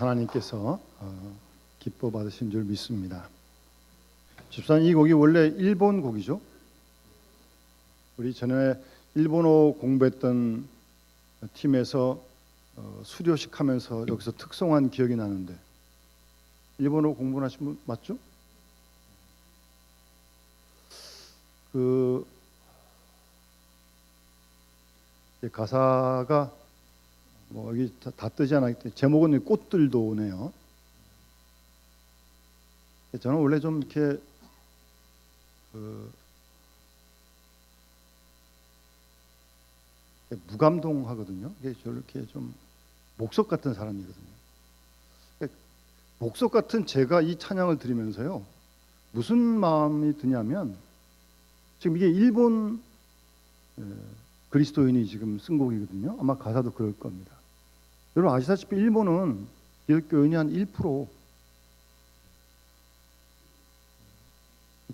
하나님께서 기뻐 받으신 줄 믿습니다. 집사님, 이 곡이 원래 일본 곡이죠? 우리 전에 일본어 공부했던 팀에서 수료식 하면서 여기서 특송한 기억이 나는데, 일본어 공부하신 분 맞죠? 가사가 뭐 여기 다 뜨지 않았기 때문에 제목은 꽃들도 오네요. 저는 원래 좀 이렇게 무감동하거든요. 이게 저렇게 좀 목석 같은 사람이거든요. 목석 같은 제가 이 찬양을 들으면서요, 무슨 마음이 드냐면, 지금 이게 일본 그리스도인이 지금 쓴 곡이거든요. 아마 가사도 그럴 겁니다. 여러분 아시다시피 일본은 기독교인이 한 1%.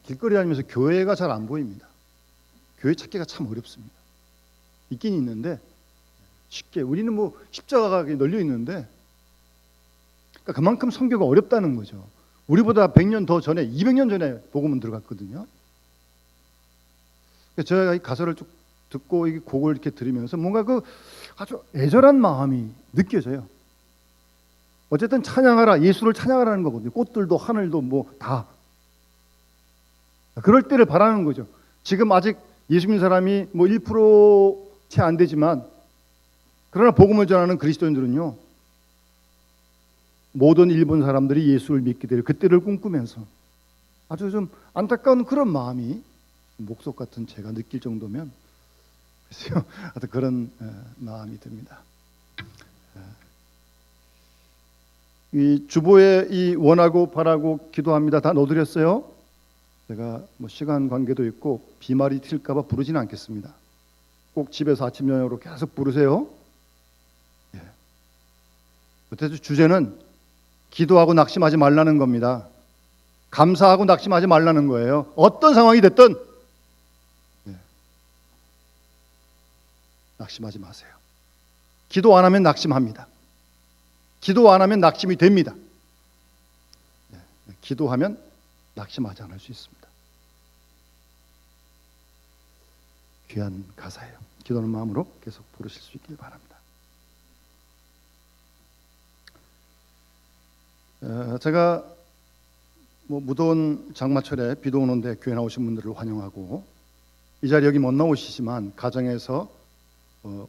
길거리 다니면서 교회가 잘 안 보입니다. 교회 찾기가 참 어렵습니다. 있긴 있는데 쉽게, 우리는 뭐 십자가가 널려 있는데, 그러니까 그만큼 선교가 어렵다는 거죠. 우리보다 100년 더 전에, 200년 전에 복음은 들어갔거든요. 제가 이 가사를 쭉 듣고 이 곡을 이렇게 들으면서 뭔가 아주 애절한 마음이 느껴져요. 어쨌든 찬양하라, 예수를 찬양하라는 거거든요. 꽃들도 하늘도 뭐 다. 그럴 때를 바라는 거죠. 지금 아직 예수 믿는 사람이 뭐 1% 채 안 되지만, 그러나 복음을 전하는 그리스도인들은요, 모든 일본 사람들이 예수를 믿게 될 그때를 꿈꾸면서 아주 좀 안타까운 그런 마음이 목석 같은 제가 느낄 정도면, 그래서 하여튼 그런 마음이 듭니다. 이 주보에 이 원하고 바라고 기도합니다 다 넣어드렸어요. 제가 뭐 시간 관계도 있고 비말이 튈까봐 부르지는 않겠습니다. 꼭 집에서 아침 저녁으로 계속 부르세요. 그때도 주제는 기도하고 낙심하지 말라는 겁니다. 감사하고 낙심하지 말라는 거예요. 어떤 상황이 됐든 낙심하지 마세요. 기도 안 하면 낙심합니다. 기도 안 하면 낙심이 됩니다. 기도하면 낙심하지 않을 수 있습니다. 귀한 가사예요. 기도하는 마음으로 계속 부르실 수 있길 바랍니다. 제가 뭐 무더운 장마철에 비도 오는데 교회 나오신 분들을 환영하고, 이 자리 여기 못 나오시지만 가정에서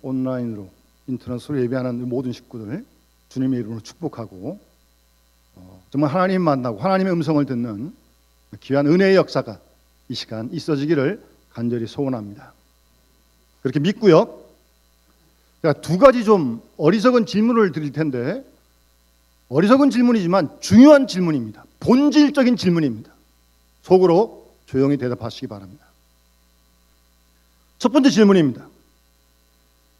온라인으로 인터넷으로 예배하는 모든 식구들 주님의 이름으로 축복하고, 정말 하나님 만나고 하나님의 음성을 듣는 귀한 은혜의 역사가 이 시간 있어지기를 간절히 소원합니다. 그렇게 믿고요. 제가 두 가지 좀 어리석은 질문을 드릴 텐데, 어리석은 질문이지만 중요한 질문입니다. 본질적인 질문입니다. 속으로 조용히 대답하시기 바랍니다. 첫 번째 질문입니다.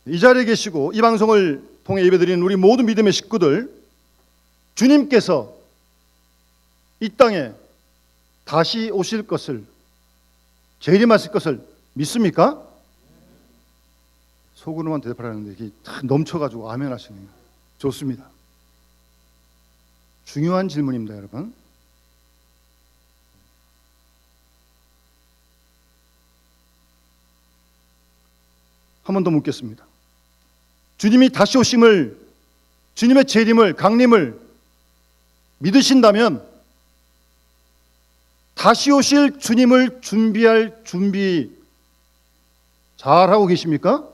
이 자리에 계시고 이 방송을 통해 예배드리는 우리 모든 믿음의 식구들, 주님께서 이 땅에 다시 오실 것을, 재림하실 것을 믿습니까? 속으로만 대답하라는데 이게 다 넘쳐가지고 아멘 하시네요. 좋습니다. 중요한 질문입니다, 여러분. 한 번 더 묻겠습니다. 주님이 다시 오심을, 주님의 재림을, 강림을 믿으신다면 다시 오실 주님을 준비할 준비 잘하고 계십니까?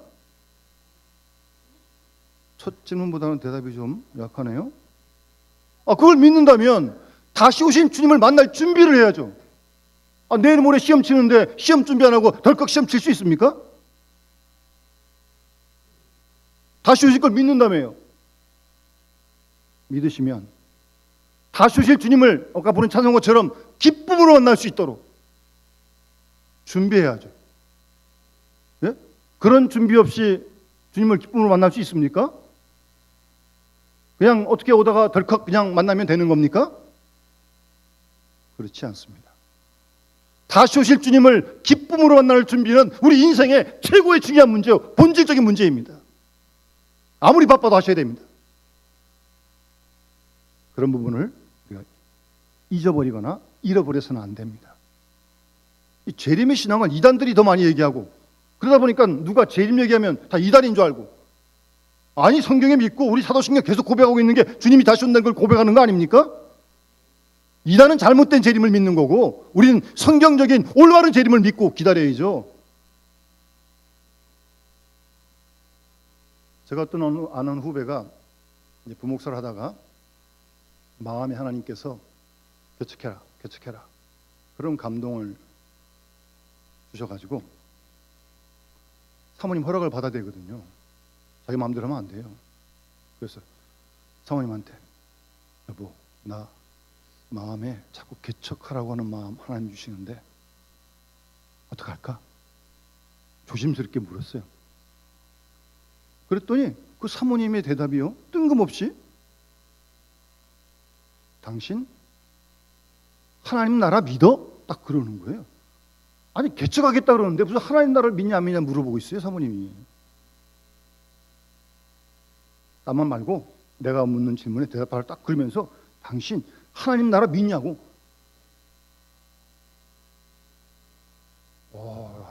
첫 질문보다는 대답이 좀 약하네요. 그걸 믿는다면 다시 오신 주님을 만날 준비를 해야죠. 내일 모레 시험 치는데 시험 준비 안 하고 덜컥 시험 칠 수 있습니까? 다시 오실 걸 믿는다며요. 믿으시면 다시 오실 주님을 아까 부른 찬송가처럼 기쁨으로 만날 수 있도록 준비해야죠. 예? 그런 준비 없이 주님을 기쁨으로 만날 수 있습니까? 그냥 어떻게 오다가 덜컥 그냥 만나면 되는 겁니까? 그렇지 않습니다. 다시 오실 주님을 기쁨으로 만날 준비는 우리 인생의 최고의 중요한 문제요, 본질적인 문제입니다. 아무리 바빠도 하셔야 됩니다. 그런 부분을 우리가 잊어버리거나 잃어버려서는 안 됩니다. 이 재림의 신앙은 이단들이 더 많이 얘기하고, 그러다 보니까 누가 재림 얘기하면 다 이단인 줄 알고, 아니 성경에 믿고 우리 사도신경 계속 고백하고 있는 게 주님이 다시 온다는 걸 고백하는 거 아닙니까? 이단은 잘못된 재림을 믿는 거고, 우리는 성경적인 올바른 재림을 믿고 기다려야죠. 제가 어떤 아는 후배가 이제 부목사를 하다가 마음에 하나님께서 개척해라 그런 감동을 주셔가지고 사모님 허락을 받아야 되거든요. 자기 마음대로 하면 안 돼요. 그래서 사모님한테 여보, 나 마음에 자꾸 개척하라고 하는 마음 하나님 주시는데 어떡할까? 조심스럽게 물었어요. 그랬더니 그 사모님의 대답이요, 뜬금없이 당신 하나님 나라 믿어? 딱 그러는 거예요. 아니 개척하겠다 그러는데 무슨 하나님 나라를 믿냐 안 믿냐 물어보고 있어요, 사모님이. 나만 말고 내가 묻는 질문에 대답을 딱 그러면서 당신 하나님 나라 믿냐고.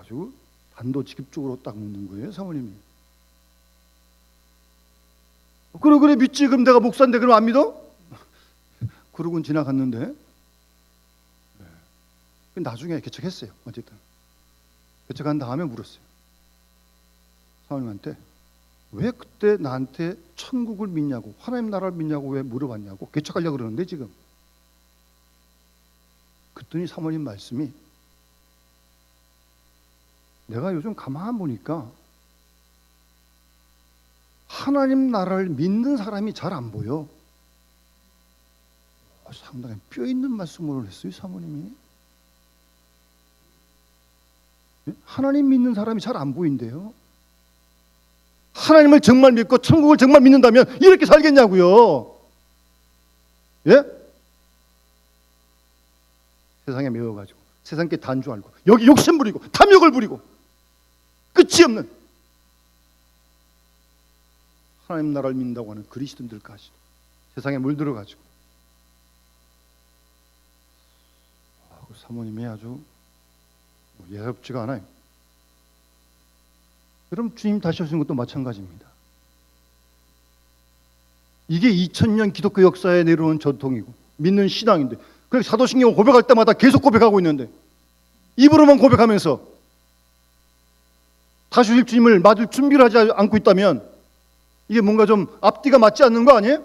아주 단도직입적으로 딱 묻는 거예요, 사모님이. 그래 믿지. 그럼 내가 목사인데 그럼 안 믿어? 그러고는 지나갔는데 나중에 개척했어요. 어쨌든 개척한 다음에 물었어요, 사모님한테. 왜 그때 나한테 천국을 믿냐고, 하나님 나라를 믿냐고 왜 물어봤냐고. 개척하려고 그러는데 지금. 그랬더니 사모님 말씀이, 내가 요즘 가만 보니까 하나님 나라를 믿는 사람이 잘 안 보여. 상당히 뼈 있는 말씀을 했어요, 사모님이. 하나님 믿는 사람이 잘 안 보인대요. 하나님을 정말 믿고 천국을 정말 믿는다면 이렇게 살겠냐고요. 예? 세상에 매워가지고 세상께 단주 알고 여기 욕심 부리고 탐욕을 부리고 끝이 없는 하나님 나라를 믿는다고 하는 그리스도인들까지 세상에 물들어가지고 그 사모님이 아주 예사롭지가 않아요. 여러분, 주님 다시 오시는 것도 마찬가지입니다. 이게 2000년 기독교 역사에 내려온 전통이고 믿는 신앙인데, 그래서 사도신경을 고백할 때마다 계속 고백하고 있는데 입으로만 고백하면서 다시 오실 주님을 맞을 준비를 하지 않고 있다면 이게 뭔가 좀 앞뒤가 맞지 않는 거 아니에요?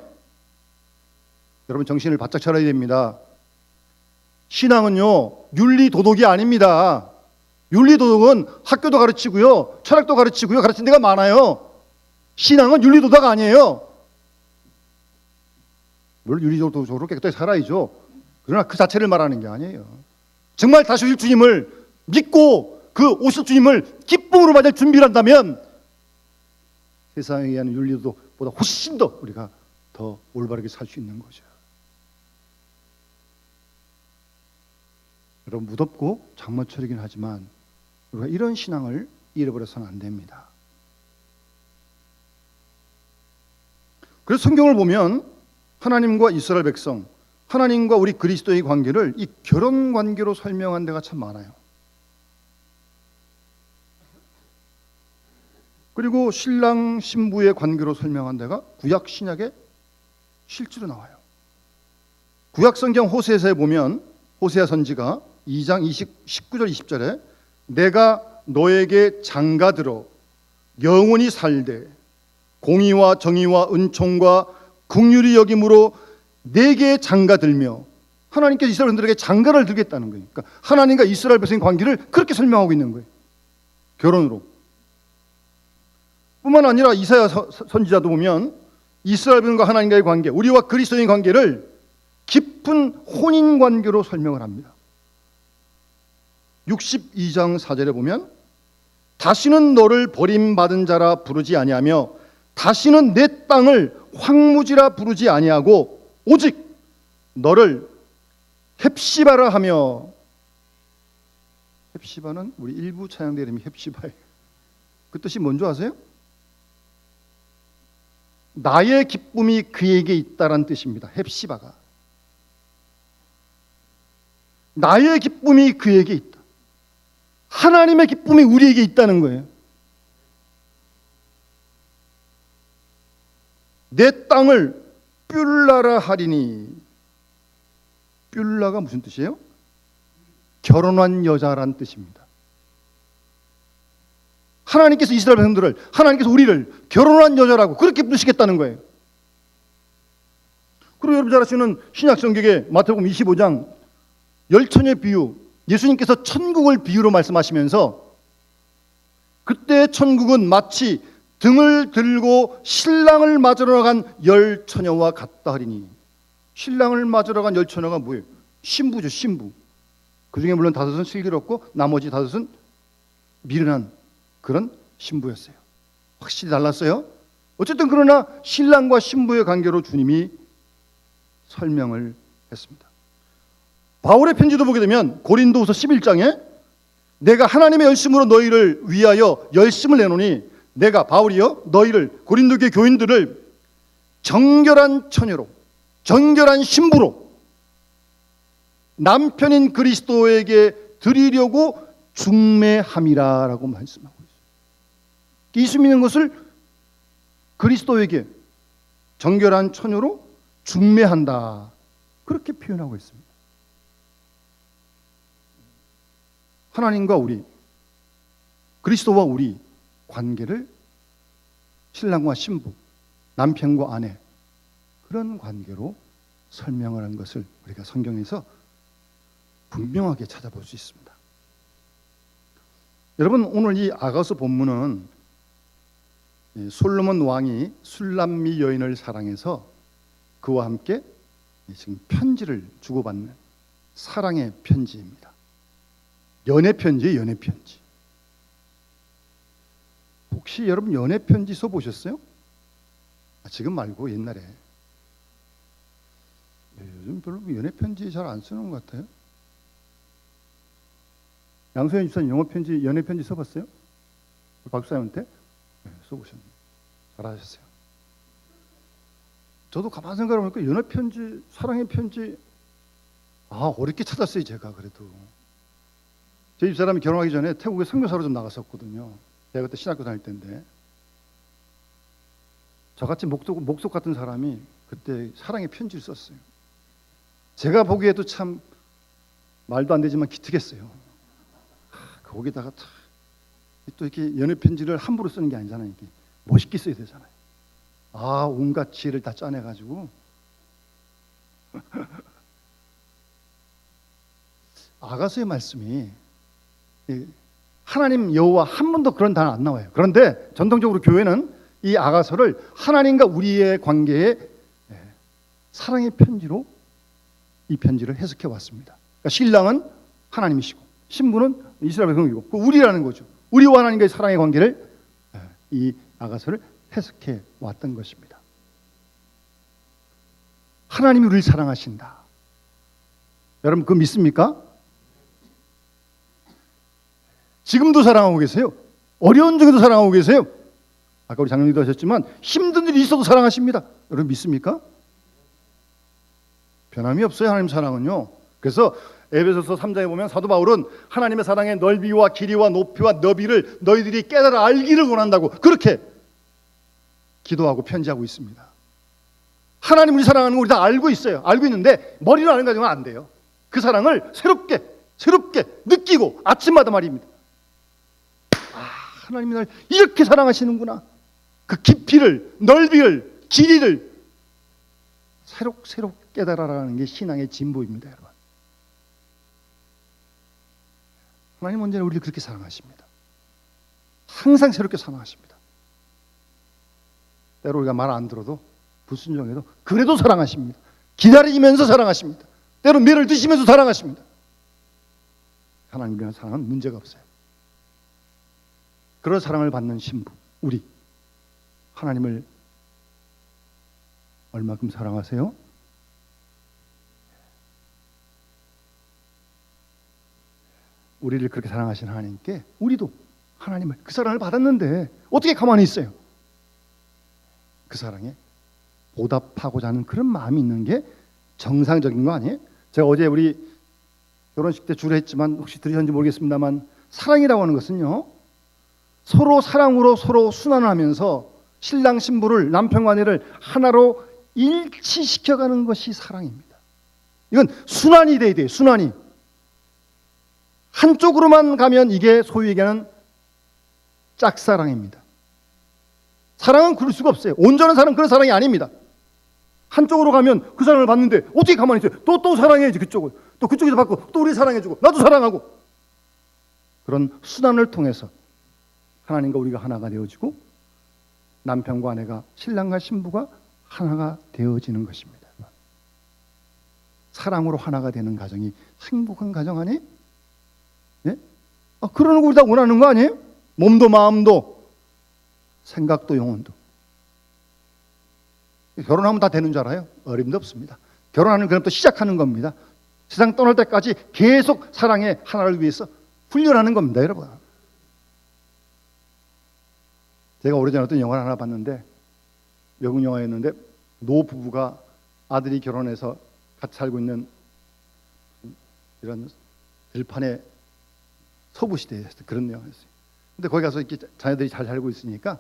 여러분, 정신을 바짝 차려야 됩니다. 신앙은요, 윤리 도덕이 아닙니다. 윤리 도덕은 학교도 가르치고요, 철학도 가르치고요, 가르치는 데가 많아요. 신앙은 윤리 도덕 아니에요. 물론 윤리 도덕적으로 깨끗하게 살아야죠. 그러나 그 자체를 말하는 게 아니에요. 정말 다시 오실 주님을 믿고 그 오실 주님을 기쁨으로 맞을 준비를 한다면 세상에 의한 윤리 도덕보다 훨씬 더 우리가 더 올바르게 살 수 있는 거죠. 여러분, 무덥고 장마철이긴 하지만 우리가 이런 신앙을 잃어버려서는 안 됩니다. 그래서 성경을 보면 하나님과 이스라엘 백성, 하나님과 우리 그리스도의 관계를 이 결혼 관계로 설명한 데가 참 많아요. 그리고 신랑 신부의 관계로 설명한 데가 구약 신약에 실제로 나와요. 구약 성경 호세아서에 보면 호세아 선지가 2장 19절 20절에 내가 너에게 장가들어 영원히 살되 공의와 정의와 은총과 긍휼히 여김으로 내게 장가들며, 하나님께서 이스라엘 분들에게 장가를 들겠다는 거예요. 그러니까 하나님과 이스라엘 백성의 관계를 그렇게 설명하고 있는 거예요, 결혼으로. 뿐만 아니라 이사야 선지자도 보면 이스라엘 백성과 하나님과의 관계, 우리와 그리스도의 관계를 깊은 혼인 관계로 설명을 합니다. 62장 4절에 보면 다시는 너를 버림받은 자라 부르지 아니하며 다시는 내 땅을 황무지라 부르지 아니하고 오직 너를 헵시바라 하며, 헵시바는 우리 일부 찬양대 이름이 헵시바예요. 그 뜻이 뭔지 아세요? 나의 기쁨이 그에게 있다라는 뜻입니다. 헵시바가. 나의 기쁨이 그에게 있다. 하나님의 기쁨이 우리에게 있다는 거예요. 내 땅을 뷸라라 하리니. 뷸라가 무슨 뜻이에요? 결혼한 여자란 뜻입니다. 하나님께서 이스라엘 백성들을, 하나님께서 우리를 결혼한 여자라고 그렇게 부르시겠다는 거예요. 그리고 여러분 잘 아시는 신약 성경의 마태복음 25장 열처녀의 비유, 예수님께서 천국을 비유로 말씀하시면서 그때 천국은 마치 등을 들고 신랑을 맞으러 간 열처녀와 같다 하리니. 신랑을 맞으러 간 열처녀가 뭐예요? 신부죠, 신부. 그 중에 물론 5은 슬기롭고 나머지 5은 미련한 그런 신부였어요. 확실히 달랐어요. 어쨌든 그러나 신랑과 신부의 관계로 주님이 설명을 했습니다. 바울의 편지도 보게 되면 고린도후서 11장에 내가 하나님의 열심으로 너희를 위하여 열심을 내노니 내가 바울이요 너희를 고린도 교회 교인들을 정결한 처녀로 정결한 신부로 남편인 그리스도에게 드리려고 중매함이라라고 말씀하고 있어요. 예수 믿는 것을 그리스도에게 정결한 처녀로 중매한다. 그렇게 표현하고 있습니다. 하나님과 우리, 그리스도와 우리 관계를 신랑과 신부, 남편과 아내 그런 관계로 설명을 한 것을 우리가 성경에서 분명하게 찾아볼 수 있습니다. 여러분 오늘 이 아가서 본문은 솔로몬 왕이 술람미 여인을 사랑해서 그와 함께 지금 편지를 주고받는 사랑의 편지입니다. 연애 편지예요, 연애 편지. 혹시 여러분 연애 편지 써보셨어요? 지금 말고 옛날에. 요즘 별로 연애 편지 잘 안 쓰는 것 같아요. 양소연 집사님 영어 편지, 연애 편지 써봤어요? 박사님한테? 네, 써보셨네요. 잘하셨어요. 저도 가만 생각해보니까 연애 편지, 사랑의 편지, 어렵게 찾았어요, 제가 그래도. 제 집사람이 결혼하기 전에 태국에 선교사로 좀 나갔었거든요. 제가 그때 신학교 다닐 때인데. 저같이 목속 같은 사람이 그때 사랑의 편지를 썼어요. 제가 보기에도 참 말도 안 되지만 기특했어요. 거기다가 또 이렇게 연애 편지를 함부로 쓰는 게 아니잖아요. 이게 멋있게 써야 되잖아요. 온갖 지혜를 다 짜내가지고 아가서의 말씀이 하나님 여호와 한 번도 그런 단어 안 나와요. 그런데 전통적으로 교회는 이 아가서를 하나님과 우리의 관계에 사랑의 편지로 이 편지를 해석해 왔습니다. 그러니까 신랑은 하나님이시고 신부는 이스라엘 백성이고 우리라는 거죠. 우리와 하나님과의 사랑의 관계를 이 아가서를 해석해 왔던 것입니다. 하나님이 우리를 사랑하신다. 여러분 그거 믿습니까? 지금도 사랑하고 계세요. 어려운 중에도 사랑하고 계세요. 아까 우리 장로님도 하셨지만 힘든 일이 있어도 사랑하십니다. 여러분 믿습니까? 변함이 없어요. 하나님 사랑은요. 그래서 에베소서 3장에 보면 사도 바울은 하나님의 사랑의 넓이와 길이와 높이와 너비를 너희들이 깨달아 알기를 원한다고 그렇게 기도하고 편지하고 있습니다. 하나님 우리 사랑하는 거 우리 다 알고 있어요. 알고 있는데 머리로 아는 가지고는 안 돼요. 그 사랑을 새롭게 느끼고 아침마다 말입니다. 하나님이 날 이렇게 사랑하시는구나. 그 깊이를, 넓이를, 길이를 새롭게 깨달아라는 게 신앙의 진보입니다, 여러분. 하나님 언제나 우리를 그렇게 사랑하십니다. 항상 새롭게 사랑하십니다. 때로 우리가 말 안 들어도 불순종해도 그래도 사랑하십니다. 기다리면서 사랑하십니다. 때로 매를 드시면서 사랑하십니다. 하나님이라는 사랑은 문제가 없어요. 그런 사랑을 받는 신부, 우리 하나님을 얼마큼 사랑하세요? 우리를 그렇게 사랑하신 하나님께 우리도 하나님을 그 사랑을 받았는데 어떻게 가만히 있어요? 그 사랑에 보답하고자 하는 그런 마음이 있는 게 정상적인 거 아니에요? 제가 어제 우리 결혼식 때 주로 했지만 혹시 들으셨는지 모르겠습니다만 사랑이라고 하는 것은요, 서로 사랑으로 서로 순환을 하면서 신랑 신부를, 남편과 아내를 하나로 일치시켜가는 것이 사랑입니다. 이건 순환이 돼야 돼요. 순환이. 한쪽으로만 가면 이게 소위 얘기하는 짝사랑입니다. 사랑은 그럴 수가 없어요. 온전한 사랑은 그런 사랑이 아닙니다. 한쪽으로 가면 그 사랑을 받는데 어떻게 가만히 있어요? 또 사랑해야지 그쪽을. 또 그쪽에서 받고 또 우리 사랑해주고 나도 사랑하고. 그런 순환을 통해서 하나님과 우리가 하나가 되어지고 남편과 아내가, 신랑과 신부가 하나가 되어지는 것입니다. 사랑으로 하나가 되는 가정이 행복한 가정 아니에요? 예? 그러는 거 우리 다 원하는 거 아니에요? 몸도 마음도 생각도 영혼도. 결혼하면 다 되는 줄 알아요? 어림도 없습니다. 결혼하는 그럼부터 시작하는 겁니다. 세상 떠날 때까지 계속 사랑의 하나를 위해서 훈련하는 겁니다, 여러분. 제가 오래전에 어떤 영화를 하나 봤는데, 외국 영화였는데 노 부부가 아들이 결혼해서 같이 살고 있는 이런 들판의 서부 시대에 그런 영화였어요. 근데 거기 가서 이렇게 자녀들이 잘 살고 있으니까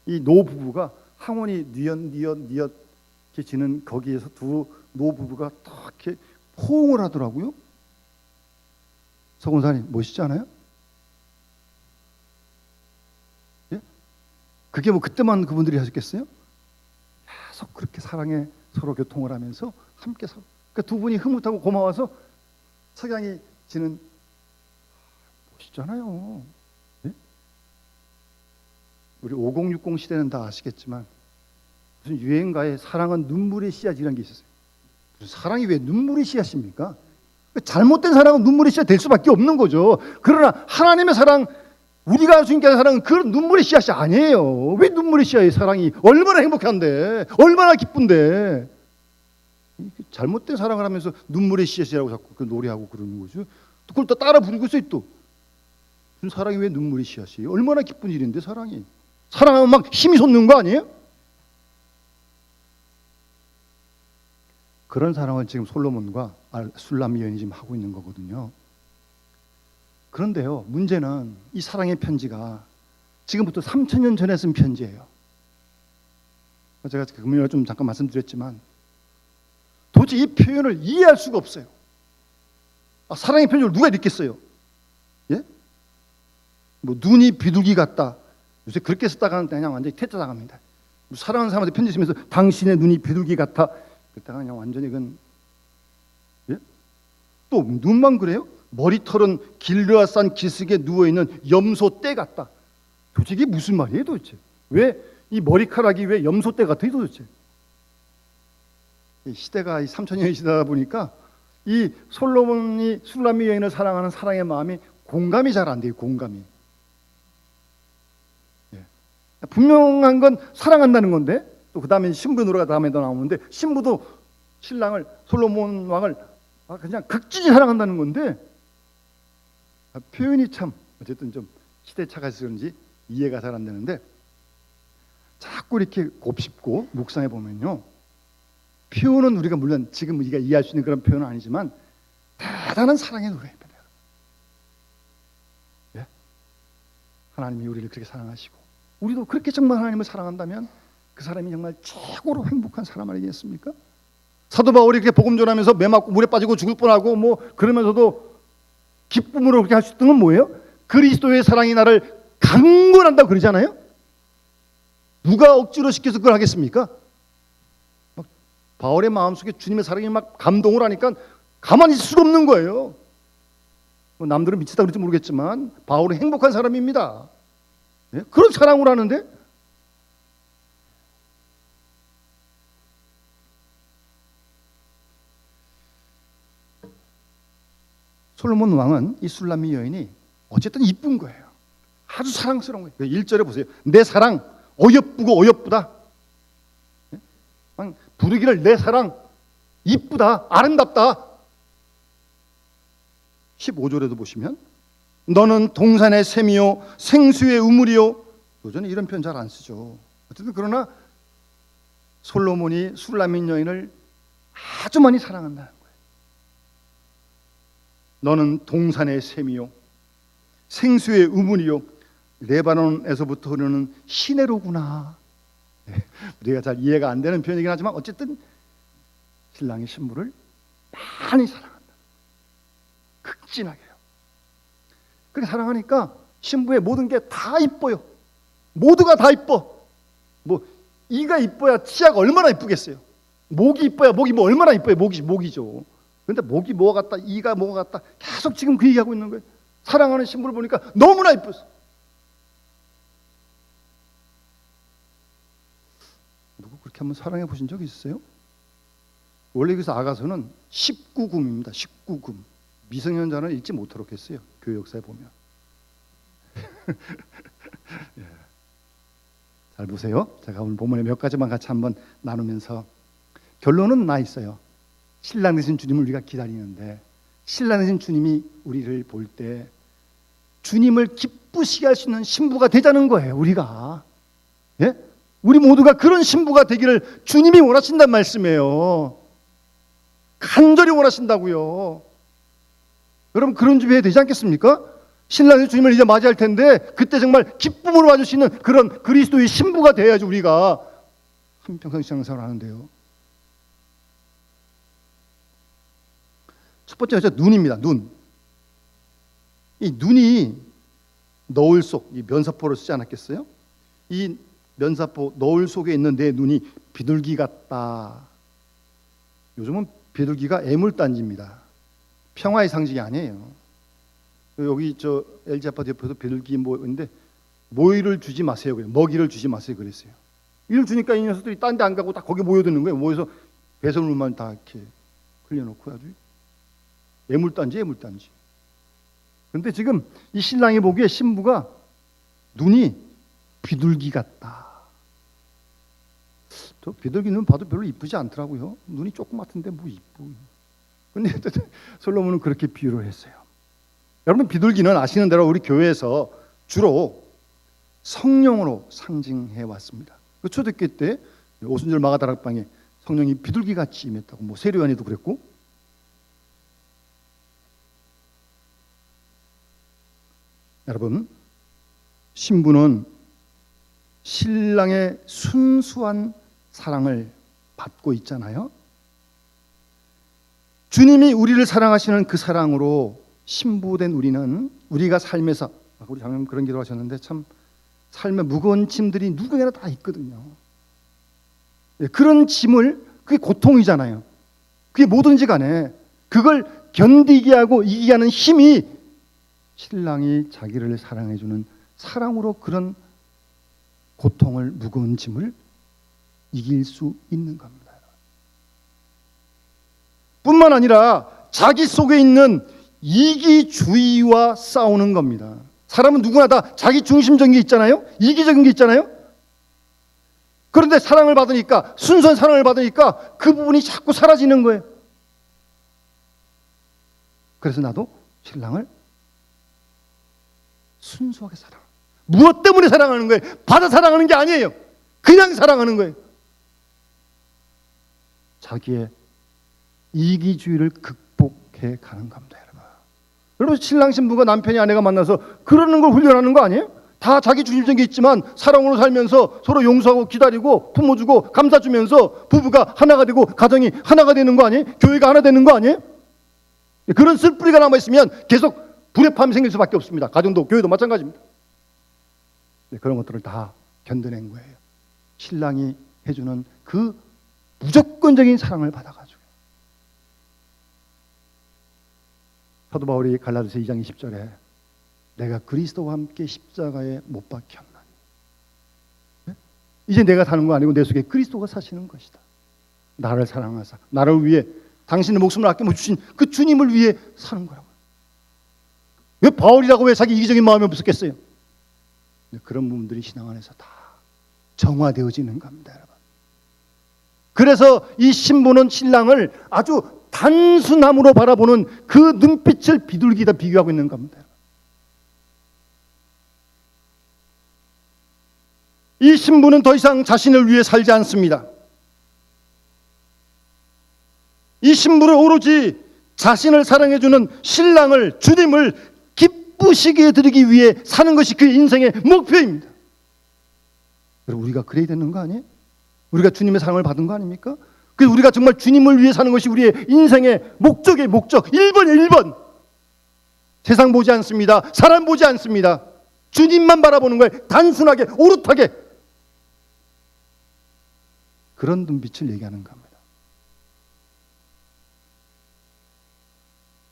이 노 부부가 항원이 뉘엿 이렇게 지는 거기에서 두 노 부부가 딱 이렇게 포옹을 하더라고요. 서군사님 멋있지 않아요? 예? 그게 뭐 그때만 그분들이 하셨겠어요? 계속 그렇게 사랑에 서로 교통을 하면서 함께 살아. 그러니까 두 분이 흐뭇하고 고마워서 석양이 지는, 멋있잖아요. 예? 우리 5060 시대는 다 아시겠지만 무슨 유행가에 사랑은 눈물의 씨앗이라는 게 있었어요. 무슨 사랑이 왜 눈물의 씨앗입니까? 잘못된 사랑은 눈물의 씨앗 될 수밖에 없는 거죠. 그러나 하나님의 사랑, 우리가 주님께 하는 사랑은 그런 눈물의 씨앗이 아니에요. 왜 눈물의 씨앗이에요? 사랑이 얼마나 행복한데, 얼마나 기쁜데. 잘못된 사랑을 하면서 눈물의 씨앗이라고 자꾸 그 노래하고 그러는 거죠. 그걸 또 따라 부르고 있어요. 또 사랑이 왜 눈물의 씨앗이에요? 얼마나 기쁜 일인데 사랑이. 사랑하면 막 힘이 솟는 거 아니에요? 그런 사랑을 지금 솔로몬과 술람 여인이 지금 하고 있는 거거든요. 그런데요, 문제는 이 사랑의 편지가 지금부터 3000년 전에 쓴 편지예요. 제가 금요일에 좀 잠깐 말씀드렸지만 도저히 이 표현을 이해할 수가 없어요. 사랑의 편지를 누가 읽겠어요? 예? 뭐 눈이 비둘기 같다. 요새 그렇게 쓰다가는 그냥 완전히 퇴짜당합니다. 사랑하는 사람한테 편지 쓰면서 당신의 눈이 비둘기 같아. 그랬다가 그냥 완전히 그건, 예? 또 눈만 그래요? 머리털은 길르앗산 기슭에 누워있는 염소 떼 같다. 도대체 이게 무슨 말이에요 도대체? 왜 이 머리카락이 왜 염소 떼 같아요 도대체? 이 시대가 3000년의 시대다 보니까 이 솔로몬이 술람미 여인을 사랑하는 사랑의 마음이 공감이 잘 안 돼요. 공감이. 예. 분명한 건 사랑한다는 건데, 또 그 다음에 신부 노래가 다음에도 나오는데, 신부도 신랑을, 솔로몬 왕을 그냥 극진히 사랑한다는 건데, 표현이 참 어쨌든 좀 시대차가 있어서 그런지 이해가 잘 안 되는데, 자꾸 이렇게 곱씹고 묵상해 보면요, 표현은 우리가 물론 지금 우리가 이해할 수 있는 그런 표현은 아니지만 대단한 사랑의 노래입니다. 예? 하나님이 우리를 그렇게 사랑하시고 우리도 그렇게 정말 하나님을 사랑한다면 그 사람이 정말 최고로 행복한 사람 아니겠습니까? 사도 바울이 이렇게 복음 전하면서 매 맞고 물에 빠지고 죽을 뻔하고 뭐 그러면서도 기쁨으로 그렇게 할 수 있던 건 뭐예요? 그리스도의 사랑이 나를 강권한다고 그러잖아요. 누가 억지로 시켜서 그걸 하겠습니까? 막 바울의 마음속에 주님의 사랑이 막 감동을 하니까 가만히 있을 수가 없는 거예요. 뭐 남들은 미치다 그럴지 모르겠지만 바울은 행복한 사람입니다. 예? 그런 사랑을 하는데, 솔로몬 왕은 이 술람미 여인이 어쨌든 이쁜 거예요. 아주 사랑스러운 거예요. 1절에 보세요. 내 사랑 어여쁘고 어여쁘다. 부르기를 내 사랑 이쁘다, 아름답다. 15절에도 보시면 너는 동산의 샘이요 생수의 우물이요. 요즘은 이런 표현 잘 안 쓰죠. 어쨌든 그러나 솔로몬이 술라민 여인을 아주 많이 사랑한다는 거예요. 너는 동산의 샘이요 생수의 우물이요 레바논에서부터 흐르는 시내로구나. 우리가 잘 이해가 안 되는 표현이긴 하지만 어쨌든 신랑이 신부를 많이 사랑한다. 극진하게요. 그렇게 사랑하니까 신부의 모든 게 다 이뻐요. 모두가 다 이뻐. 뭐 이가 이뻐야 치아가 얼마나 이쁘겠어요. 목이 이뻐야 목이 뭐 얼마나 이뻐요. 목이죠. 그런데 목이 뭐가 같다, 이가 뭐가 같다, 계속 지금 그 얘기하고 있는 거예요. 사랑하는 신부를 보니까 너무나 이뻤어. 누구 그렇게 한번 사랑해 보신 적 있으세요? 원래 여기서 아가서는 19금입니다. 19금. 미성년자는 읽지 못하도록 했어요. 교회 역사에 보면. 예. 잘 보세요. 제가 오늘 본문에 몇 가지만 같이 한번 나누면서 결론은 나 있어요. 신랑 되신 주님을 우리가 기다리는데 신랑 되신 주님이 우리를 볼 때 주님을 기쁘시게 할 수 있는 신부가 되자는 거예요. 우리가. 예? 우리 모두가 그런 신부가 되기를 주님이 원하신단 말씀이에요. 간절히 원하신다고요. 여러분 그런 준비해야 되지 않겠습니까? 신랑이 주님을 이제 맞이할 텐데 그때 정말 기쁨으로 맞을 수 있는 그런 그리스도의 신부가 돼야지 우리가 한평생 신앙생활을 하는데요. 첫 번째가 눈입니다. 눈. 이 눈이 너울 속, 이 면사포를 쓰지 않았겠어요? 이 면사포 너울 속에 있는 내 눈이 비둘기 같다. 요즘은 비둘기가 애물단지입니다. 평화의 상징이 아니에요. 여기 저 LG 아파트 옆에서 비둘기 뭐인데 모이를 주지 마세요. 그래요. 먹이를 주지 마세요. 그랬어요. 이를 주니까 이 녀석들이 딴 데 안 가고 다 거기 모여드는 거예요. 모여서 배설물만 다 이렇게 흘려놓고 아주 애물단지. 그런데 지금 이 신랑이 보기에 신부가 눈이 비둘기 같다. 저 비둘기 눈 봐도 별로 이쁘지 않더라고요. 눈이 조그맣던데 뭐 이쁘. 근데 솔로몬은 그렇게 비유를 했어요. 여러분 비둘기는 아시는 대로 우리 교회에서 주로 성령으로 상징해 왔습니다. 그 초대교 때 오순절 마가다락방에 성령이 비둘기같이 임했다고 뭐 세례요한이도 그랬고 여러분 신부는 신랑의 순수한 사랑을 받고 있잖아요. 주님이 우리를 사랑하시는 그 사랑으로 신부된 우리는 우리가 삶에서 우리 장로님 그런 기도 하셨는데 참 삶에 무거운 짐들이 누구에게나 다 있거든요. 그런 짐을 그게 고통이잖아요. 그게 뭐든지 간에 그걸 견디게 하고 이기게 하는 힘이 신랑이 자기를 사랑해주는 사랑으로 그런 고통을 무거운 짐을 이길 수 있는 겁니다. 뿐만 아니라 자기 속에 있는 이기주의와 싸우는 겁니다. 사람은 누구나 다 자기 중심적인 게 있잖아요. 이기적인 게 있잖아요. 그런데 사랑을 받으니까 순수한 사랑을 받으니까 그 부분이 자꾸 사라지는 거예요. 그래서 나도 신랑을 순수하게 사랑. 무엇 때문에 사랑하는 거예요? 받아 사랑하는 게 아니에요. 그냥 사랑하는 거예요. 자기의 이기주의를 극복해 가는 겁니다, 여러분. 여러분 신랑 신부가 남편이 아내가 만나서 그러는 걸 훈련하는 거 아니에요? 다 자기 중심적인 게 있지만 사랑으로 살면서 서로 용서하고 기다리고 품어주고 감싸주면서 부부가 하나가 되고 가정이 하나가 되는 거 아니에요? 교회가 하나 되는 거 아니에요? 그런 쓸뿌리가 남아있으면 계속 불협화음이 생길 수밖에 없습니다. 가정도 교회도 마찬가지입니다. 그런 것들을 다 견뎌낸 거예요. 신랑이 해주는 그 무조건적인 사랑을 받아가지고. 사도 바울이 갈라디아서 2장 20절에 내가 그리스도와 함께 십자가에 못 박혔나니 이제 내가 사는 거 아니고 내 속에 그리스도가 사시는 것이다. 나를 사랑하사 나를 위해 당신의 목숨을 아껴 주신 그 주님을 위해 사는 거라고요. 왜 바울이라고 왜 자기 이기적인 마음이 없었겠어요? 그런 부분들이 신앙 안에서 다 정화되어지는 겁니다, 여러분. 그래서 이 신부는 신랑을 아주 단순함으로 바라보는 그 눈빛을 비둘기다 비교하고 있는 겁니다. 이 신부는 더 이상 자신을 위해 살지 않습니다. 이 신부는 오로지 자신을 사랑해주는 신랑을, 주님을 기쁘시게 해드리기 위해 사는 것이 그 인생의 목표입니다. 여러분, 우리가 그래야 되는 거 아니에요? 우리가 주님의 사랑을 받은 거 아닙니까? 그래서 우리가 정말 주님을 위해 사는 것이 우리의 인생의 목적의 목적 1번이에요. 1번. 세상 보지 않습니다. 사람 보지 않습니다. 주님만 바라보는 거예요. 단순하게, 오롯하게. 그런 눈빛을 얘기하는 겁니다.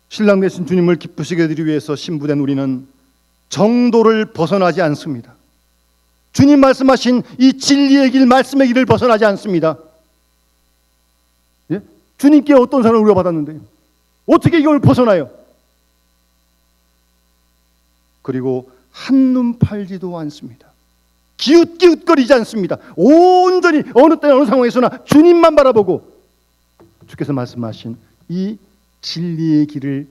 신랑 되신 주님을 기쁘시게 해드리기 위해서 신부된 우리는 정도를 벗어나지 않습니다. 주님 말씀하신 이 진리의 길, 말씀의 길을 벗어나지 않습니다. 예? 주님께 어떤 사랑을 우리가 받았는데요? 어떻게 이걸 벗어나요? 그리고 한눈 팔지도 않습니다. 기웃기웃거리지 않습니다. 온전히 어느 때 어느 상황에서나 주님만 바라보고 주께서 말씀하신 이 진리의 길을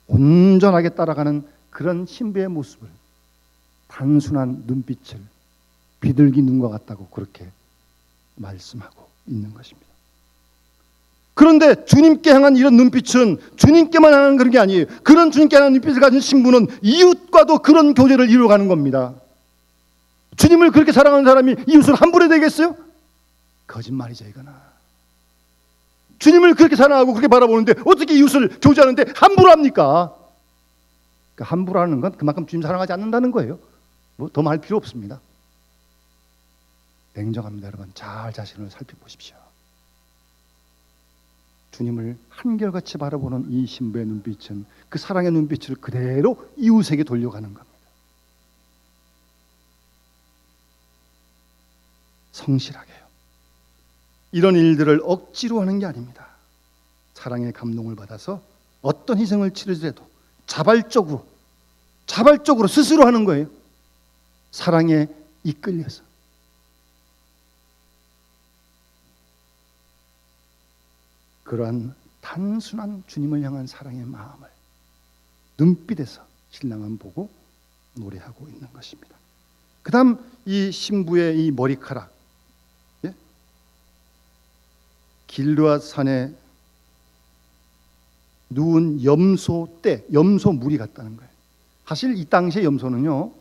온전하게 따라가는 그런 신부의 모습을, 단순한 눈빛을 비둘기 눈과 같다고 그렇게 말씀하고 있는 것입니다. 그런데 주님께 향한 이런 눈빛은 주님께만 향한 그런 게 아니에요. 그런 주님께 향한 눈빛을 가진 신부는 이웃과도 그런 교제를 이루어가는 겁니다. 주님을 그렇게 사랑하는 사람이 이웃을 함부로 되겠어요? 거짓말이죠, 이거는. 주님을 그렇게 사랑하고 그렇게 바라보는데 어떻게 이웃을 교제하는데 함부로 합니까? 그러니까 함부로 하는 건 그만큼 주님 사랑하지 않는다는 거예요. 뭐 더 말 필요 없습니다. 냉정합니다, 여러분. 잘 자신을 살펴보십시오. 주님을 한결같이 바라보는 이 신부의 눈빛은 그 사랑의 눈빛을 그대로 이웃에게 돌려가는 겁니다. 성실하게요. 이런 일들을 억지로 하는 게 아닙니다. 사랑의 감동을 받아서 어떤 희생을 치르더라도 자발적으로 스스로 하는 거예요. 사랑에 이끌려서. 그러한 단순한 주님을 향한 사랑의 마음을 눈빛에서 신랑은 보고 노래하고 있는 것입니다. 그 다음 이 신부의 이 머리카락, 예? 길르앗 산에 누운 염소 떼, 염소 무리 같다는 거예요. 사실 이 당시의 염소는요,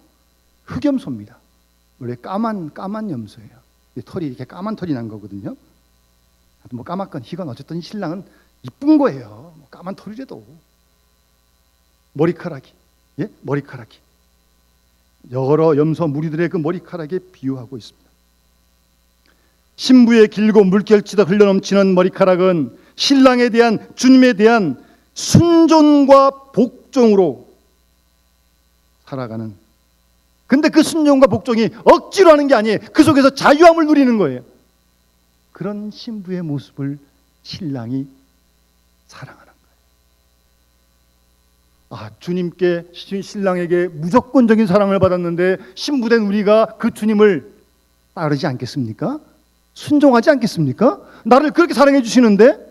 흑염소입니다. 원래 까만 염소예요. 털이 이렇게 까만 털이 난 거거든요. 뭐 까맣건 희건 어쨌든 신랑은 이쁜 거예요. 뭐 까만 털이라도. 머리카락이, 예? 머리카락이 여러 염소 무리들의 그 머리카락에 비유하고 있습니다. 신부의 길고 물결치듯 흘러넘치는 머리카락은 신랑에 대한, 주님에 대한 순종과 복종으로 살아가는, 근데 그 순종과 복종이 억지로 하는 게 아니에요. 그 속에서 자유함을 누리는 거예요. 그런 신부의 모습을 신랑이 사랑하는 거예요. 주님께, 신랑에게 무조건적인 사랑을 받았는데 신부된 우리가 그 주님을 따르지 않겠습니까? 순종하지 않겠습니까? 나를 그렇게 사랑해 주시는데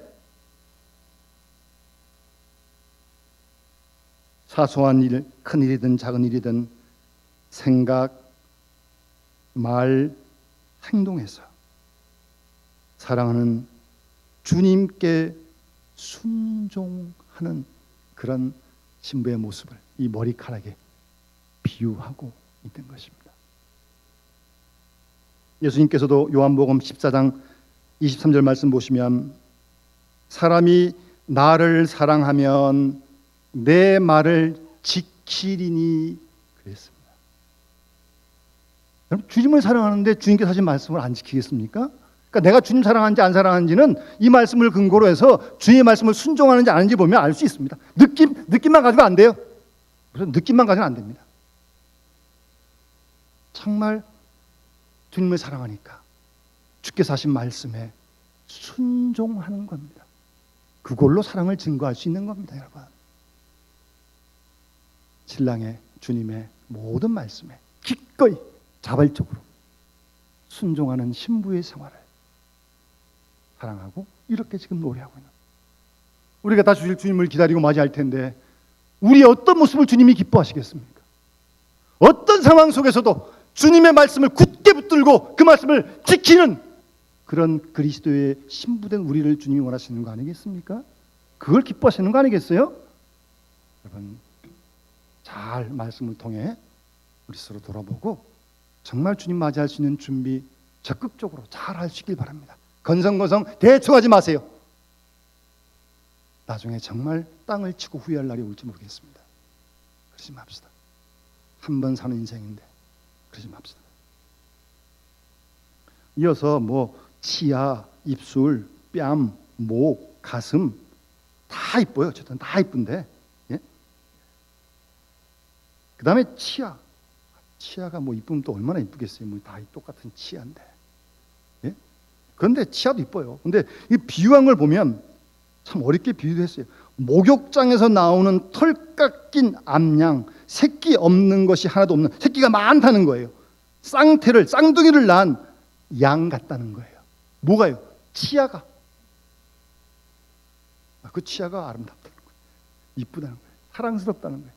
사소한 일, 큰 일이든 작은 일이든 생각, 말, 행동에서 사랑하는 주님께 순종하는 그런 신부의 모습을 이 머리카락에 비유하고 있는 것입니다. 예수님께서도 요한복음 14장 23절 말씀 보시면 사람이 나를 사랑하면 내 말을 지키리니 그랬습니다. 여러분, 주님을 사랑하는데 주님께서 하신 말씀을 안 지키겠습니까? 그러니까 내가 주님 사랑하는지 안 사랑하는지는 이 말씀을 근거로 해서 주님의 말씀을 순종하는지 안 하는지 보면 알 수 있습니다. 느낌만 가지고 안 돼요. 그래서 느낌만 가지고는 안 됩니다. 정말 주님을 사랑하니까 주께서 하신 말씀에 순종하는 겁니다. 그걸로 사랑을 증거할 수 있는 겁니다, 여러분. 신랑의 주님의 모든 말씀에 기꺼이 자발적으로 순종하는 신부의 생활을 사랑하고 이렇게 지금 노래하고 있는, 우리가 다 주실 주님을 기다리고 맞이할 텐데 우리의 어떤 모습을 주님이 기뻐하시겠습니까? 어떤 상황 속에서도 주님의 말씀을 굳게 붙들고 그 말씀을 지키는 그런 그리스도의 신부된 우리를 주님이 원하시는 거 아니겠습니까? 그걸 기뻐하시는 거 아니겠어요? 여러분, 잘 말씀을 통해 우리 스스로 돌아보고 정말 주님 맞이할 수 있는 준비 적극적으로 잘 하시길 바랍니다. 건성건성 대충하지 마세요. 나중에 정말 땅을 치고 후회할 날이 올지 모르겠습니다. 그러지 맙시다. 한 번 사는 인생인데 그러지 맙시다. 이어서 치아, 입술, 뺨, 목, 가슴 다 이뻐요. 어쨌든 다 이쁜데, 예? 그 다음에 치아가 이쁘면 또 얼마나 이쁘겠어요. 다 똑같은 치아인데, 예? 그런데 치아도 이뻐요. 근데 이 비유한 걸 보면 참 어렵게 비유했어요. 목욕장에서 나오는 털 깎인 암양, 새끼 없는 것이 하나도 없는, 새끼가 많다는 거예요. 쌍둥이를 낳은 양 같다는 거예요. 뭐가요? 치아가. 그 치아가 아름답다는 거예요. 이쁘다는 거예요. 사랑스럽다는 거예요.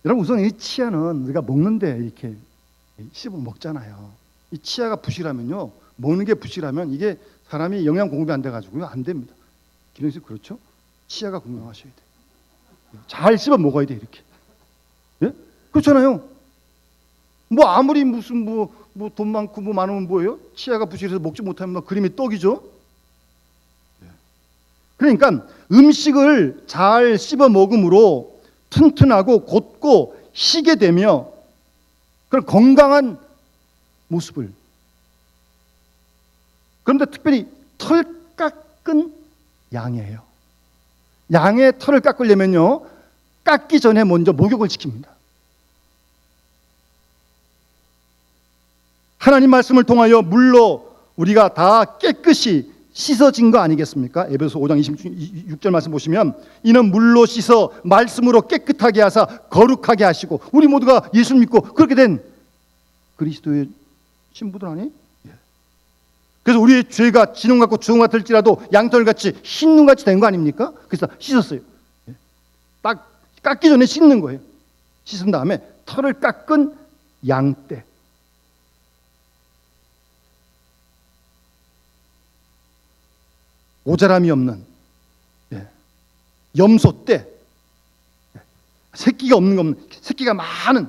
여러분, 우선 이 치아는 우리가 먹는데 이렇게 씹어 먹잖아요. 이 치아가 부실하면요, 먹는 게 부실하면 이게 사람이 영양 공급이 안 돼가지고요, 안 됩니다. 기능식 그렇죠? 치아가 건강하셔야 돼요. 잘 씹어 먹어야 돼, 이렇게. 예? 그렇잖아요. 아무리 무슨 돈 많고 많으면 뭐예요? 치아가 부실해서 먹지 못하면 그림이 떡이죠. 그러니까 음식을 잘 씹어 먹음으로 튼튼하고 곧고 희게 되며 그런 건강한 모습을. 그런데 특별히 털 깎은 양이에요. 양의 털을 깎으려면요, 깎기 전에 먼저 목욕을 시킵니다. 하나님 말씀을 통하여 물로 우리가 다 깨끗이 씻어진 거 아니겠습니까? 에베소 5장 26절 말씀 보시면 이는 물로 씻어 말씀으로 깨끗하게 하사 거룩하게 하시고, 우리 모두가 예수를 믿고 그렇게 된 그리스도의 신부들 아니? 그래서 우리의 죄가 진홍 같고 주홍 같을지라도 양털같이 흰 눈같이 된 거 아닙니까? 그래서 씻었어요. 딱 깎기 전에 씻는 거예요. 씻은 다음에 털을 깎은 양떼, 모자람이 없는 염소떼, 새끼가 없는 새끼가 많은,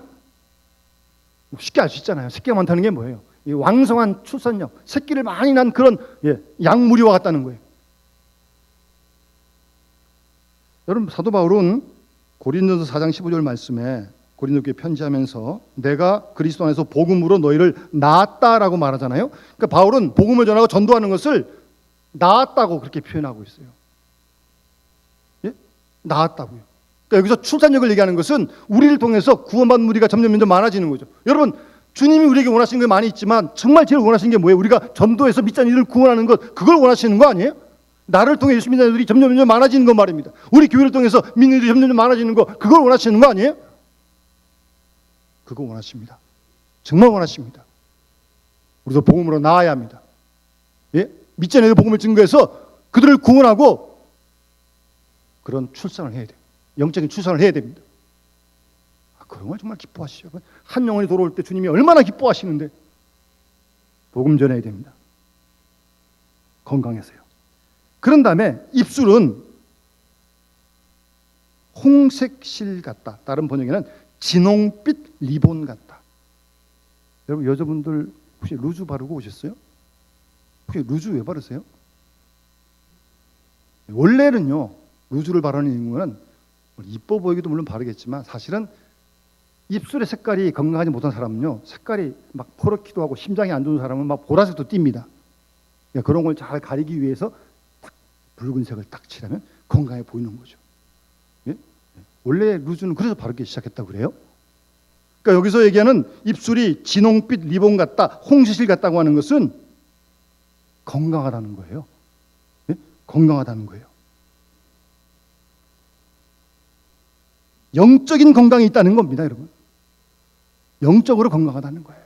쉽게 알 수 있잖아요. 새끼가 많다는 게 뭐예요? 이 왕성한 출산력, 새끼를 많이 낳은 그런 양무리와 같다는 거예요. 여러분, 사도 바울은 고린도서 4장 15절 말씀에 고린도교회 편지하면서 내가 그리스도 안에서 복음으로 너희를 낳았다라고 말하잖아요. 그러니까 바울은 복음을 전하고 전도하는 것을 낳았다고 그렇게 표현하고 있어요. 예? 낳았다고요. 그러니까 여기서 출산력을 얘기하는 것은 우리를 통해서 구원받는 우리가 점점 많아지는 거죠. 여러분, 주님이 우리에게 원하시는 게 많이 있지만 정말 제일 원하시는 게 뭐예요? 우리가 전도해서 믿지 않는 이들을 구원하는 것, 그걸 원하시는 거 아니에요? 나를 통해 예수 믿는 이들이 점점 많아지는 거 말입니다. 우리 교회를 통해서 믿는 이들이 점점 많아지는 거, 그걸 원하시는 거 아니에요? 그거 원하십니다. 정말 원하십니다. 우리도 복음으로 나아야 합니다. 예? 믿지 않는 이들 복음을 증거해서 그들을 구원하고 그런 출산을 해야 돼요. 영적인 출산을 해야 됩니다. 그런 걸 정말 기뻐하시죠. 한 영혼이 돌아올 때 주님이 얼마나 기뻐하시는데, 복음 전해야 됩니다. 건강해서요. 그런 다음에 입술은 홍색 실 같다. 다른 번역에는 진홍빛 리본 같다. 여러분, 여자분들 혹시 루즈 바르고 오셨어요? 혹시 루즈 왜 바르세요? 원래는요, 루즈를 바르는 이유는 이뻐 보이기도 물론 바르겠지만 사실은 입술의 색깔이 건강하지 못한 사람은요, 색깔이 막 퍼렇기도 하고 심장이 안 좋은 사람은 막 보라색도 띕니다. 그러니까 그런 걸 잘 가리기 위해서 딱 붉은색을 딱 칠하면 건강해 보이는 거죠. 예? 원래 루즈는 그래서 바르기 시작했다고 그래요. 그러니까 여기서 얘기하는 입술이 진홍빛 리본 같다, 홍시실 같다고 하는 것은 건강하다는 거예요. 예? 건강하다는 거예요. 영적인 건강이 있다는 겁니다, 여러분. 영적으로 건강하다는 거예요.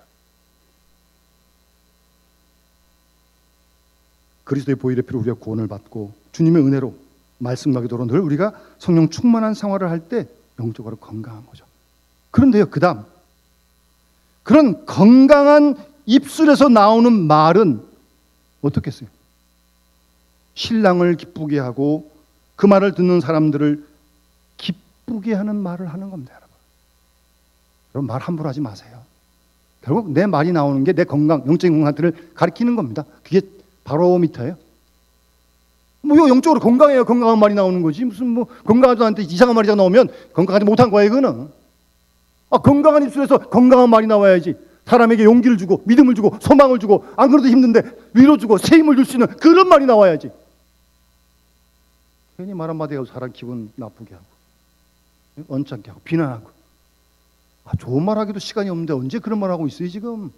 그리스도의 보혈의 피로 우리가 구원을 받고 주님의 은혜로 말씀하기도록 늘 우리가 성령 충만한 생활을 할 때 영적으로 건강한 거죠. 그런데요, 그 다음 그런 건강한 입술에서 나오는 말은 어떻겠어요? 신랑을 기쁘게 하고 그 말을 듣는 사람들을 기쁘게 하는 말을 하는 겁니다, 여러분. 여러분, 말 함부로 하지 마세요. 결국 내 말이 나오는 게 내 건강, 영적인 건강 상태를 가리키는 겁니다. 그게 바로미터예요. 뭐 영적으로 건강해야 건강한 말이 나오는 거지. 무슨 뭐 건강하지도 않은데 이상한 말이 나오면 건강하지 못한 거예요, 그거는. 건강한 입술에서 건강한 말이 나와야지. 사람에게 용기를 주고 믿음을 주고 소망을 주고 안 그래도 힘든데 위로 주고 새 힘을 줄 수 있는 그런 말이 나와야지. 괜히 말 한마디 하고 사람 기분 나쁘게 하고 언짢게 하고 비난하고 좋은 말 하기도 시간이 없는데 언제 그런 말 하고 있어요 지금.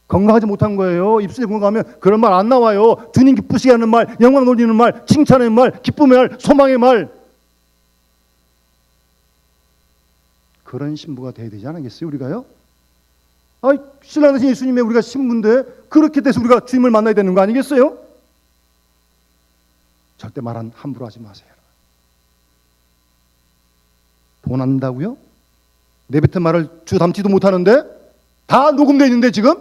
건강하지 못한 거예요. 입술이 건강하면 그런 말 안 나와요. 주님 기쁘시게 하는 말, 영광 돌리는 말, 칭찬의 말, 기쁨의 말, 소망의 말. 그런 신부가 돼야 되지 않겠어요 우리가요? 신랑 되신 예수님의 우리가 신부인데 그렇게 돼서 우리가 주님을 만나야 되는 거 아니겠어요? 절대 말 함부로 하지 마세요. 돈 안다고요? 내뱉은 말을 주담지도 못하는데 다 녹음되어 있는데 지금?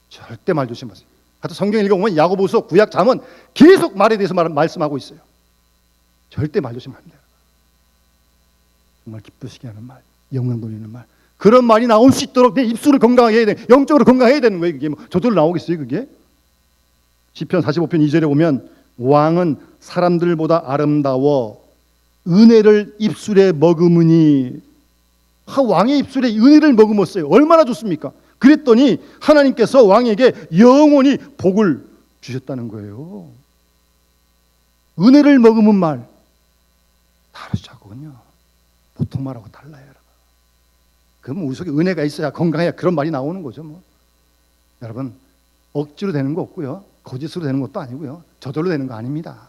절대 말 조심하세요. 하여튼 성경 읽어보면 야고보서 구약 잠언 계속 말에 대해서 말씀하고 있어요. 절대 말 조심합니다. 정말 기쁘시게 하는 말, 영광 돌리는 말, 그런 말이 나올 수 있도록 내 입술을 건강하게 해야 돼. 영적으로 건강해야 되는 거예요. 그게 뭐 저절로 나오겠어요 그게? 시편 45편 2절에 보면 왕은 사람들보다 아름다워 은혜를 입술에 머금으니. 왕의 입술에 은혜를 머금었어요. 얼마나 좋습니까? 그랬더니 하나님께서 왕에게 영원히 복을 주셨다는 거예요. 은혜를 머금은 말 다르죠 자거든요. 보통 말하고 달라요 여러분. 그럼 우리 속에 은혜가 있어야 건강해야 그런 말이 나오는 거죠 뭐. 여러분 억지로 되는 거 없고요. 거짓으로 되는 것도 아니고요. 저절로 되는 거 아닙니다.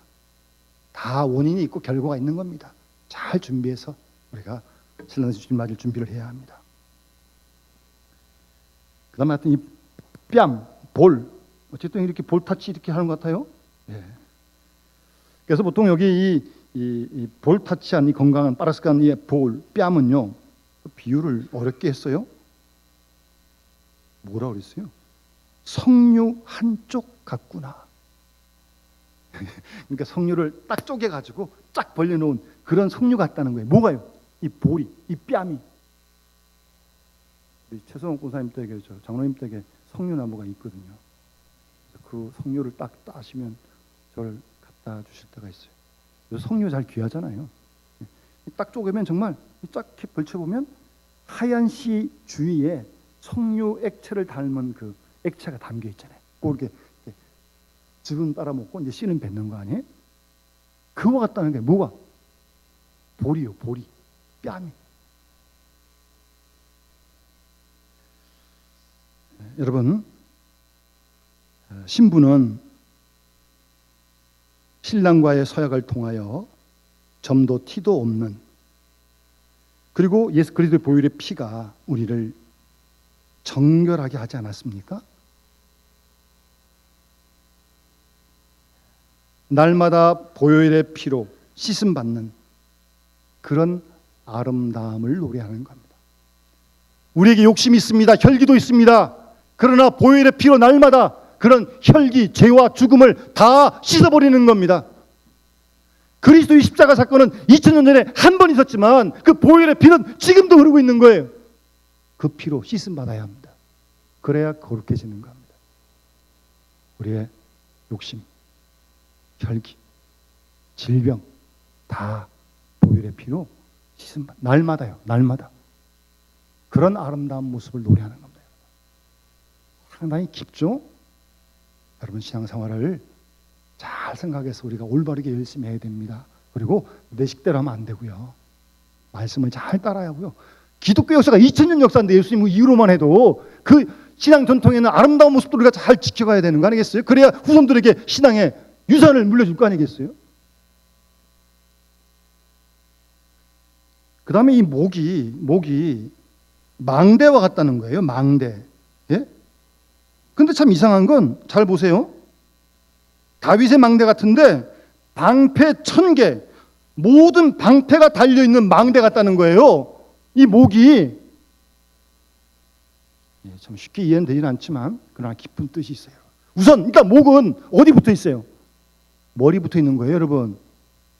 다 원인이 있고 결과가 있는 겁니다. 잘 준비해서 우리가 신랑 주님 맞을 준비를 해야 합니다. 그 다음에 하여튼 이 뺨, 볼, 어쨌든 이렇게 볼 타치 이렇게 하는 것 같아요. 예. 그래서 보통 여기 이 볼 타치한 이 건강한 빠르스한 이 볼, 뺨은요 비유를 어렵게 했어요. 뭐라 그랬어요? 석류 한쪽 같구나. 그러니까 석류를 딱 쪼개가지고 쫙 벌려놓은 그런 석류 같다는 거예요. 뭐가요? 이 볼이, 이 뺨이. 우리 최성원 권사님 댁에 장로님 댁에 석류나무가 있거든요. 그 석류를 딱 따시면 저를 갖다 주실 때가 있어요. 석류 잘 귀하잖아요. 딱 쪼개면 정말 쫙 이렇게 벌쳐보면 하얀 씨 주위에 석류 액체를 닮은 그 액체가 담겨 있잖아요. 그렇게 즙은 빨아먹고 이제 씨는 뱉는 거 아니에요? 그거 같다는 게 뭐가? 볼이요, 볼이. 뺨이. 여러분, 신부는 신랑과의 서약을 통하여 점도 티도 없는, 그리고 예수 그리스도의 보혈의 피가 우리를 정결하게 하지 않았습니까? 날마다 보혈의 피로 씻음 받는 그런 아름다움을 노래하는 겁니다. 우리에게 욕심이 있습니다. 혈기도 있습니다. 그러나 보혈의 피로 날마다 그런 혈기, 죄와 죽음을 다 씻어버리는 겁니다. 그리스도의 십자가 사건은 2000년 전에 한 번 있었지만 그 보혈의 피는 지금도 흐르고 있는 거예요. 그 피로 씻음 받아야 합니다. 그래야 거룩해지는 겁니다. 우리의 욕심, 혈기, 질병 다 보혈의 피로 씻음 받. 날마다요. 날마다. 그런 아름다운 모습을 노래하는 겁니다. 상당히 깊죠? 여러분 신앙생활을 잘 생각해서 우리가 올바르게 열심히 해야 됩니다. 그리고 내 식대로 하면 안 되고요. 말씀을 잘 따라야 하고요. 기독교 역사가 2000년 역사인데 예수님 이후로만 해도 그 신앙 전통에는 아름다운 모습도 우리가 잘 지켜가야 되는 거 아니겠어요? 그래야 후손들에게 신앙의 유산을 물려줄 거 아니겠어요? 그 다음에 이 목이 망대와 같다는 거예요. 망대. 예? 근데 참 이상한 건 잘 보세요. 다윗의 망대 같은데 방패 1000개, 모든 방패가 달려있는 망대 같다는 거예요. 이 목이 참 쉽게 이해는 되지는 않지만 그러나 깊은 뜻이 있어요. 우선 일단 목은 어디 붙어 있어요? 머리 붙어 있는 거예요, 여러분.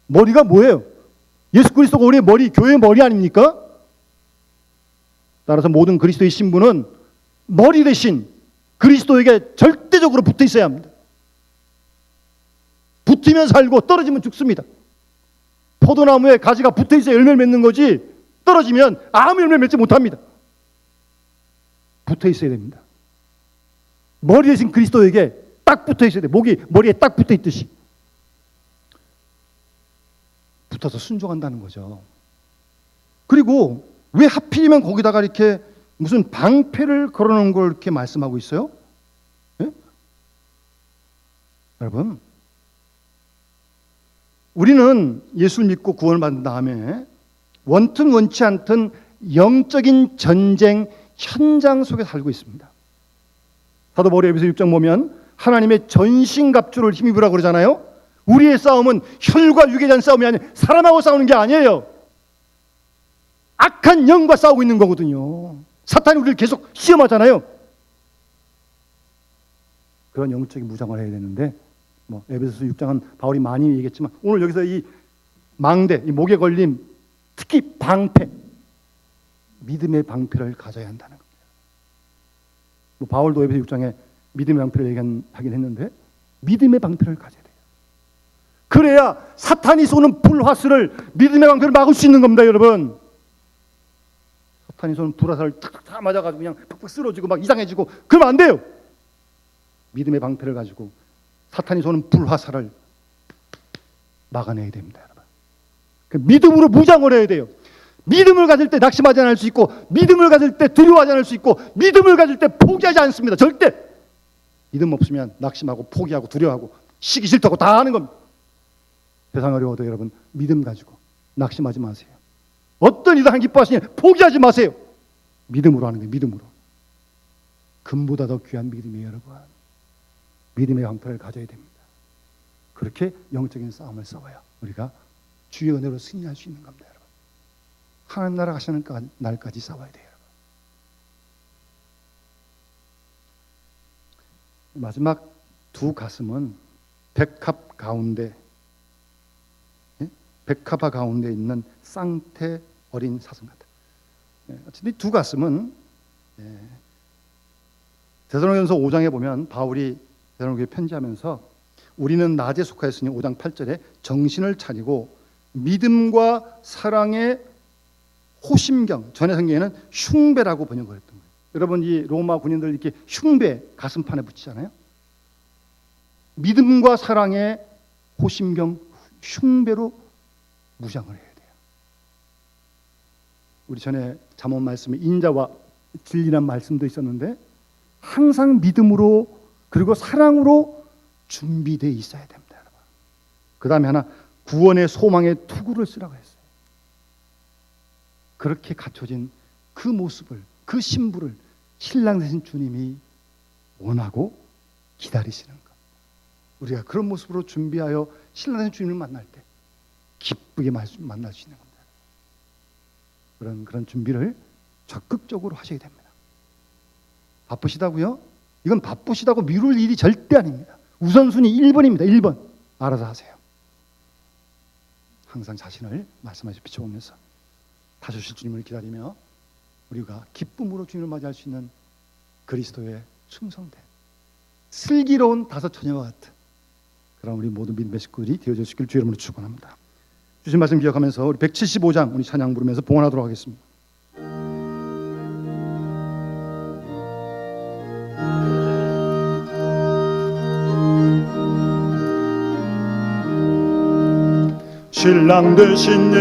머리가 뭐예요? 예수 그리스도가 우리의 머리, 교회의 머리 아닙니까? 따라서 모든 그리스도의 신부는 머리 대신 그리스도에게 절대적으로 붙어 있어야 합니다. 붙으면 살고 떨어지면 죽습니다. 포도나무에 가지가 붙어 있어야 열매를 맺는 거지, 떨어지면 아무 열매를 맺지 못합니다. 붙어 있어야 됩니다. 머리 대신 그리스도에게 딱 붙어 있어야 돼. 목이 머리에 딱 붙어 있듯이 붙어서 순종한다는 거죠. 그리고 왜 하필이면 거기다가 이렇게 무슨 방패를 걸어놓은 걸 이렇게 말씀하고 있어요? 예? 여러분, 우리는 예수를 믿고 구원을 받은 다음에 원튼 원치 않든 영적인 전쟁 현장 속에 살고 있습니다. 사도 바울이 에베소 6장 보면 하나님의 전신갑주를 힘입으라고 그러잖아요. 우리의 싸움은 혈과 육에 대한 싸움이 아니에요. 사람하고 싸우는 게 아니에요. 악한 영과 싸우고 있는 거거든요. 사탄이 우리를 계속 시험하잖아요. 그런 영적인 무장을 해야 되는데, 에베소서 6장은 바울이 많이 얘기했지만 오늘 여기서 이 망대, 이 목에 걸린 특히 방패, 믿음의 방패를 가져야 한다는 겁니다. 바울도 에베소 6장에 믿음의 방패를 얘기하긴 했는데 믿음의 방패를 가져야 돼요. 그래야 사탄이 쏘는 불화살을, 믿음의 방패를 막을 수 있는 겁니다, 여러분. 사탄이 쏘는 불화살을 탁탁 맞아가지고 그냥 팍팍 쓰러지고 막 이상해지고 그러면 안 돼요. 믿음의 방패를 가지고 사탄이 쏘는 불화살을 막아내야 됩니다, 여러분. 그 믿음으로 무장을 해야 돼요. 믿음을 가질 때 낙심하지 않을 수 있고, 믿음을 가질 때 두려워하지 않을 수 있고, 믿음을 가질 때 포기하지 않습니다. 절대. 믿음 없으면 낙심하고 포기하고 두려워하고 시기 싫다고 다 하는 겁니다. 세상 어려워도 여러분 믿음 가지고 낙심하지 마세요. 어떤 일을 하는 기뻐하시니 포기하지 마세요. 믿음으로 하는 거예요. 믿음으로. 금보다 더 귀한 믿음이에요, 여러분. 믿음의 방패를 가져야 됩니다. 그렇게 영적인 싸움을 싸워야 우리가 주의 은혜로 승리할 수 있는 겁니다, 여러분. 하나님 나라 가시는 날까지 싸워야 돼요, 여러분. 마지막 두 가슴은 백합 가운데, 백합화 가운데 있는 쌍태 어린 사슴 같다. 어쨌든 두 가슴은 데살로니가전서 5장에 보면 바울이 데살로니가에 편지하면서 우리는 낮에 속하였으니 5장 8절에 정신을 차리고 믿음과 사랑의 호심경, 전의 성경에는 흉배라고 번역을 했던 거예요. 여러분 이 로마 군인들 이렇게 흉배 가슴판에 붙이잖아요. 믿음과 사랑의 호심경, 흉배로 무장을 해야 돼요. 우리 전에 잠언 말씀에 인자와 진리란 말씀도 있었는데 항상 믿음으로 그리고 사랑으로 준비되어 있어야 됩니다, 여러분. 그 다음에 하나, 구원의 소망의 투구를 쓰라고 했어요. 그렇게 갖춰진 그 모습을, 그 신부를 신랑 되신 주님이 원하고 기다리시는 것. 우리가 그런 모습으로 준비하여 신랑 되신 주님을 만날 때 기쁘게 만날 수 있는 겁니다. 그런 준비를 적극적으로 하셔야 됩니다. 바쁘시다고요? 이건 바쁘시다고 미룰 일이 절대 아닙니다. 우선순위 1번입니다. 1번. 알아서 하세요. 항상 자신을 말씀하시 비춰보면서 다시 오실 주님을 기다리며 우리가 기쁨으로 주님을 맞이할 수 있는 그리스도의 충성된 슬기로운 다섯 처녀와 같은 그런 우리 모든 믿음의 식구들이 되어주시길 주의 이름으로 축원합니다. 주신 말씀 기억하면서 우리 175장 우리 찬양 부르면서 봉헌하도록 하겠습니다. 신랑 되신